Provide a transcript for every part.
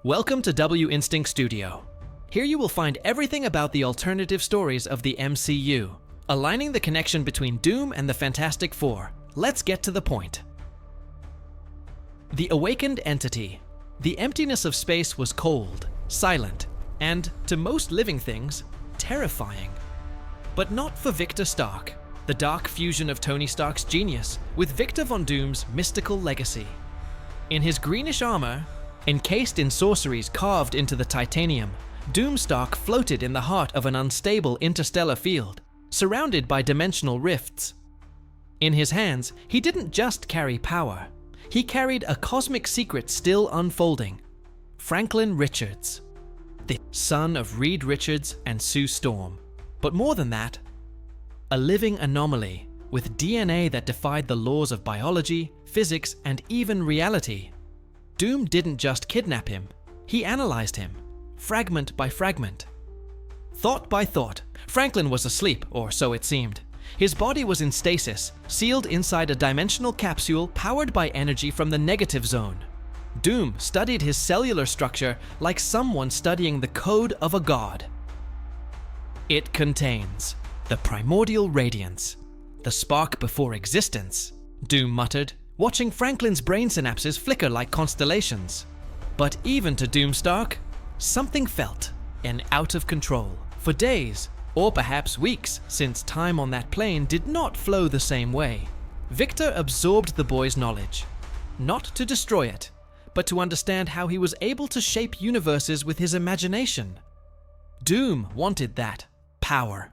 Welcome to W Instinct Studio. Here you will find everything about the alternative stories of the MCU, aligning the connection between Doom and the Fantastic Four. Let's get to the point. The awakened entity. The emptiness of space was cold, silent, and, to most living things, terrifying. But not for Victor Stark, the dark fusion of Tony Stark's genius with Victor Von Doom's mystical legacy. In his greenish armor, encased in sorceries carved into the titanium, Doomstark floated in the heart of an unstable interstellar field, surrounded by dimensional rifts. In his hands, he didn't just carry power. He carried a cosmic secret still unfolding. Franklin Richards, the son of Reed Richards and Sue Storm. But more than that, a living anomaly with DNA that defied the laws of biology, physics, and even reality. Doom didn't just kidnap him, he analyzed him, fragment by fragment. Thought by thought, Franklin was asleep, or so it seemed. His body was in stasis, sealed inside a dimensional capsule powered by energy from the negative zone. Doom studied his cellular structure like someone studying the code of a god. It contains the primordial radiance, the spark before existence, Doom muttered, watching Franklin's brain synapses flicker like constellations. But even to Doomstark, something felt and out of control. For days, or perhaps weeks, since time on that plane did not flow the same way, Victor absorbed the boy's knowledge, not to destroy it, but to understand how he was able to shape universes with his imagination. Doom wanted that power.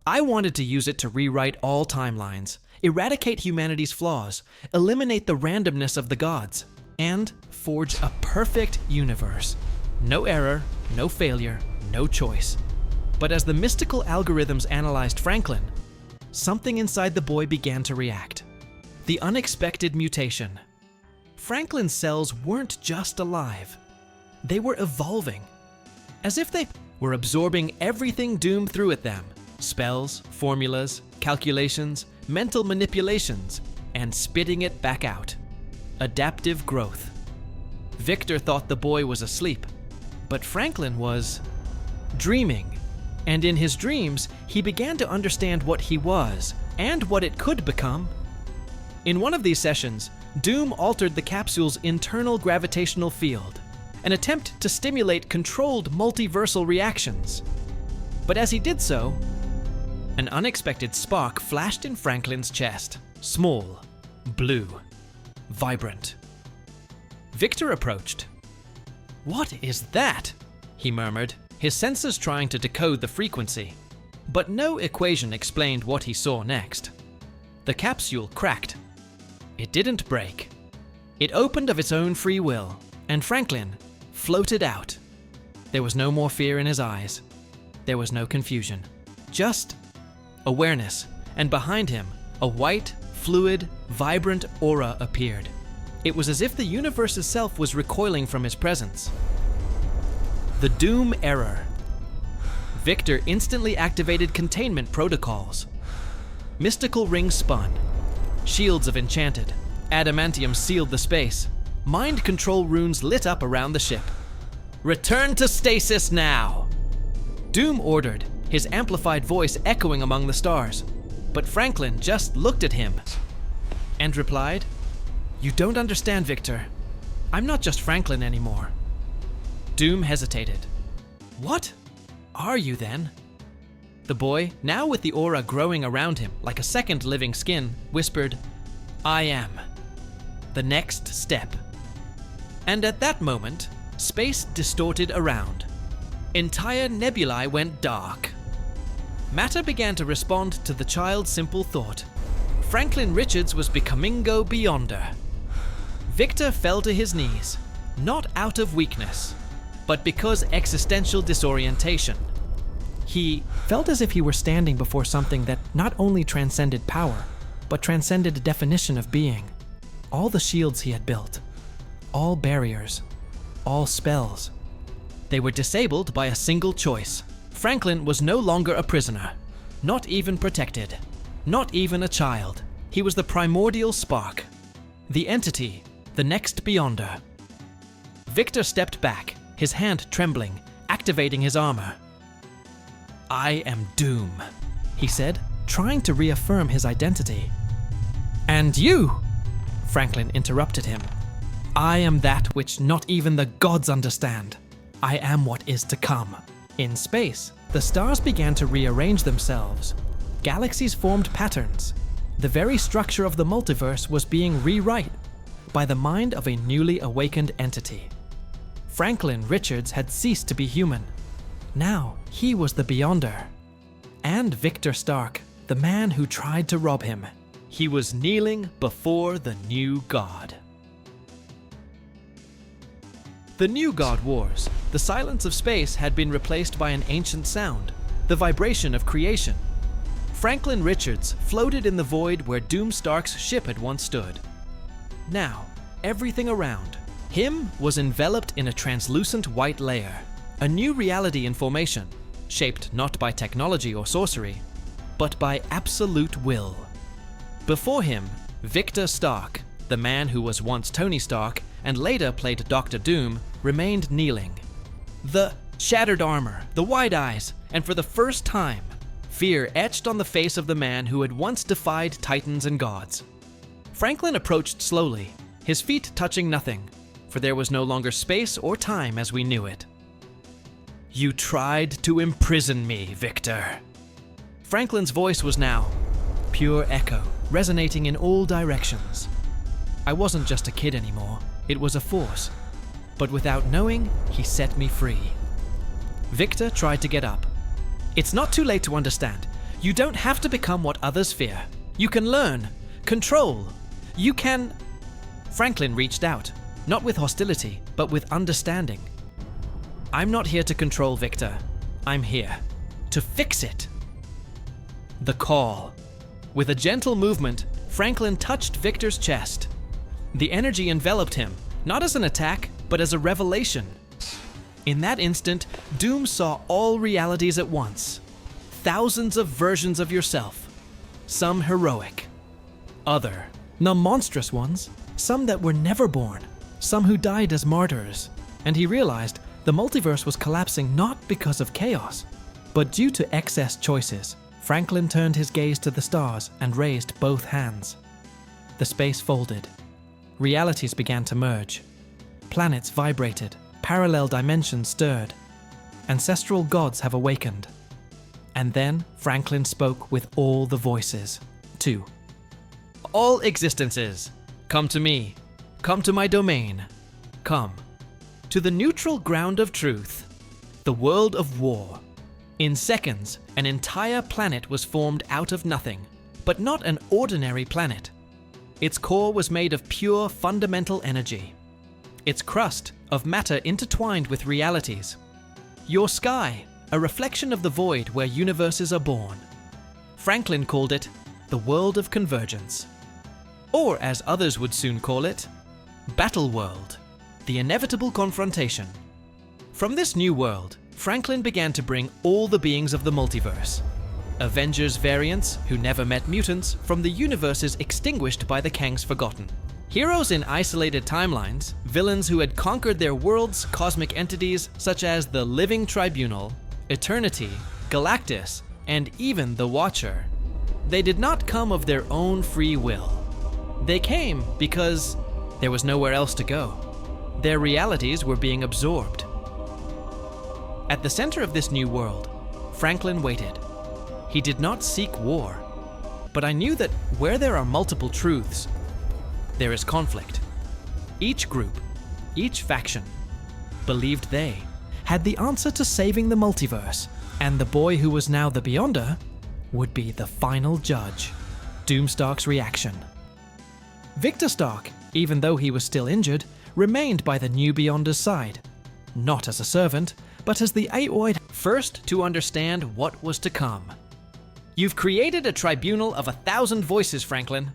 I wanted to use it to rewrite all timelines, eradicate humanity's flaws, eliminate the randomness of the gods, and forge a perfect universe. No error, no failure, no choice. But as the mystical algorithms analyzed Franklin, something inside the boy began to react. The unexpected mutation. Franklin's cells weren't just alive. They were evolving. As if they were absorbing everything Doom threw at them. Spells, formulas, calculations, mental manipulations, and spitting it back out. Adaptive growth. Victor thought the boy was asleep, but Franklin was dreaming. And in his dreams, he began to understand what he was and what it could become. In one of these sessions, Doom altered the capsule's internal gravitational field, an attempt to stimulate controlled multiversal reactions. But as he did so, an unexpected spark flashed in Franklin's chest. Small, blue, vibrant. Victor approached. "What is that?" he murmured, his senses trying to decode the frequency. But no equation explained what he saw next. The capsule cracked. It didn't break. It opened of its own free will, and Franklin floated out. There was no more fear in his eyes. There was no confusion. Just awareness, and behind him, a white, fluid, vibrant aura appeared. It was as if the universe itself was recoiling from his presence. The Doom error. Victor instantly activated containment protocols. Mystical rings spun. Shields of enchanted adamantium sealed the space. Mind control runes lit up around the ship. "Return to stasis now!" Doom ordered, his amplified voice echoing among the stars. But Franklin just looked at him and replied, "You don't understand, Victor. I'm not just Franklin anymore." Doom hesitated. "What are you then?" The boy, now with the aura growing around him like a second living skin, whispered, "I am the next step." And at that moment, space distorted around. Entire nebulae went dark. Matter began to respond to the child's simple thought. Franklin Richards was becoming go beyonder. Victor fell to his knees, not out of weakness, but because existential disorientation. He felt as if he were standing before something that not only transcended power, but transcended a definition of being. All the shields he had built, all barriers, all spells, they were disabled by a single choice. Franklin was no longer a prisoner, not even protected, not even a child. He was the primordial spark, the entity, the next beyonder. Victor stepped back, his hand trembling, activating his armor. "I am Doom," he said, trying to reaffirm his identity. "And you," Franklin interrupted him. "I am that which not even the gods understand. I am what is to come." In space, the stars began to rearrange themselves. Galaxies formed patterns. The very structure of the multiverse was being rewritten by the mind of a newly awakened entity. Franklin Richards had ceased to be human. Now he was the Beyonder. And Victor Stark, the man who tried to rob him. He was kneeling before the new god. The new God Wars. The silence of space had been replaced by an ancient sound, the vibration of creation. Franklin Richards floated in the void where Doom Stark's ship had once stood. Now, everything around him was enveloped in a translucent white layer, a new reality in formation, shaped not by technology or sorcery, but by absolute will. Before him, Victor Stark, the man who was once Tony Stark and later played Dr. Doom, remained kneeling. The shattered armor, the wide eyes, and for the first time, fear etched on the face of the man who had once defied titans and gods. Franklin approached slowly, his feet touching nothing, for there was no longer space or time as we knew it. "You tried to imprison me, Victor." Franklin's voice was now pure echo, resonating in all directions. I wasn't just a kid anymore, it was a force. But without knowing, he set me free. Victor tried to get up. "It's not too late to understand. You don't have to become what others fear. You can learn, control. You can..." Franklin reached out, not with hostility, but with understanding. "I'm not here to control, Victor. I'm here to fix it." The call. With a gentle movement, Franklin touched Victor's chest. The energy enveloped him, not as an attack, but as a revelation. In that instant, Doom saw all realities at once. Thousands of versions of yourself. Some heroic. Other, the monstrous ones. Some that were never born. Some who died as martyrs. And he realized the multiverse was collapsing not because of chaos, but due to excess choices. Franklin turned his gaze to the stars and raised both hands. The space folded. Realities began to merge. Planets vibrated. Parallel dimensions stirred. Ancestral gods have awakened. And then Franklin spoke with all the voices. 2. "All existences, come to me. Come to my domain. Come to the neutral ground of truth, the world of war." In seconds, an entire planet was formed out of nothing, but not an ordinary planet. Its core was made of pure fundamental energy. Its crust of matter intertwined with realities. Your sky, a reflection of the void where universes are born. Franklin called it the world of convergence. Or as others would soon call it, Battle World, the inevitable confrontation. From this new world, Franklin began to bring all the beings of the multiverse. Avengers variants who never met mutants from the universes extinguished by the Kangs Forgotten. Heroes in isolated timelines, villains who had conquered their worlds, cosmic entities such as the Living Tribunal, Eternity, Galactus, and even the Watcher. They did not come of their own free will. They came because there was nowhere else to go. Their realities were being absorbed. At the center of this new world, Franklin waited. He did not seek war, but I knew that where there are multiple truths, there is conflict. Each group, each faction, believed they had the answer to saving the multiverse, and the boy who was now the Beyonder would be the final judge. Doom Stark's reaction. Victor Stark, even though he was still injured, remained by the new Beyonder's side, not as a servant, but as the Aoid first to understand what was to come. "You've created a tribunal of 1,000 voices, Franklin.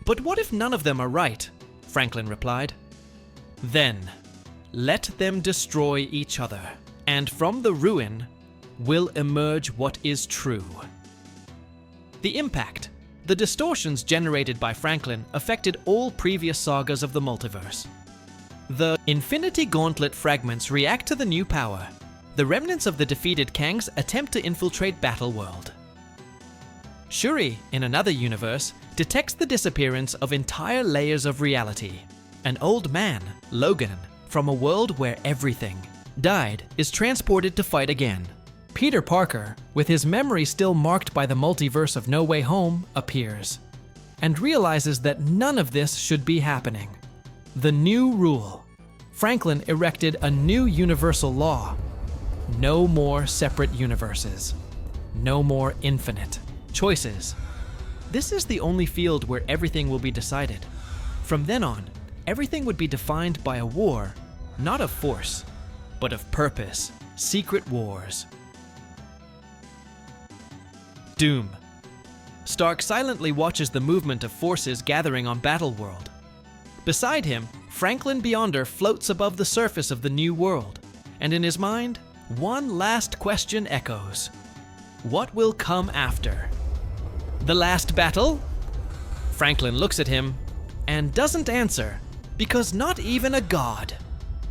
But what if none of them are right?" Franklin replied. "Then, let them destroy each other, and from the ruin will emerge what is true." The impact, the distortions generated by Franklin affected all previous sagas of the multiverse. The Infinity Gauntlet fragments react to the new power. The remnants of the defeated Kangs attempt to infiltrate Battleworld. Shuri, in another universe, detects the disappearance of entire layers of reality. An old man, Logan, from a world where everything died, is transported to fight again. Peter Parker, with his memory still marked by the multiverse of No Way Home, appears, and realizes that none of this should be happening. The new rule. Franklin erected a new universal law. No more separate universes. No more infinite choices. This is the only field where everything will be decided. From then on, everything would be defined by a war, not of force, but of purpose. Secret wars. Doom. Stark silently watches the movement of forces gathering on Battleworld. Beside him, Franklin Beyonder floats above the surface of the new world, and in his mind, one last question echoes. What will come after? The last battle? Franklin looks at him and doesn't answer, because not even a god.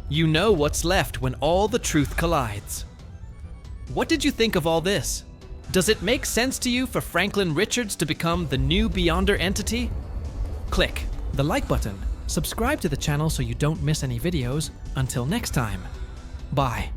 You know what's left when all the truth collides. What did you think of all this? Does it make sense to you for Franklin Richards to become the new Beyonder entity? Click the like button, subscribe to the channel so you don't miss any videos. Until next time, bye.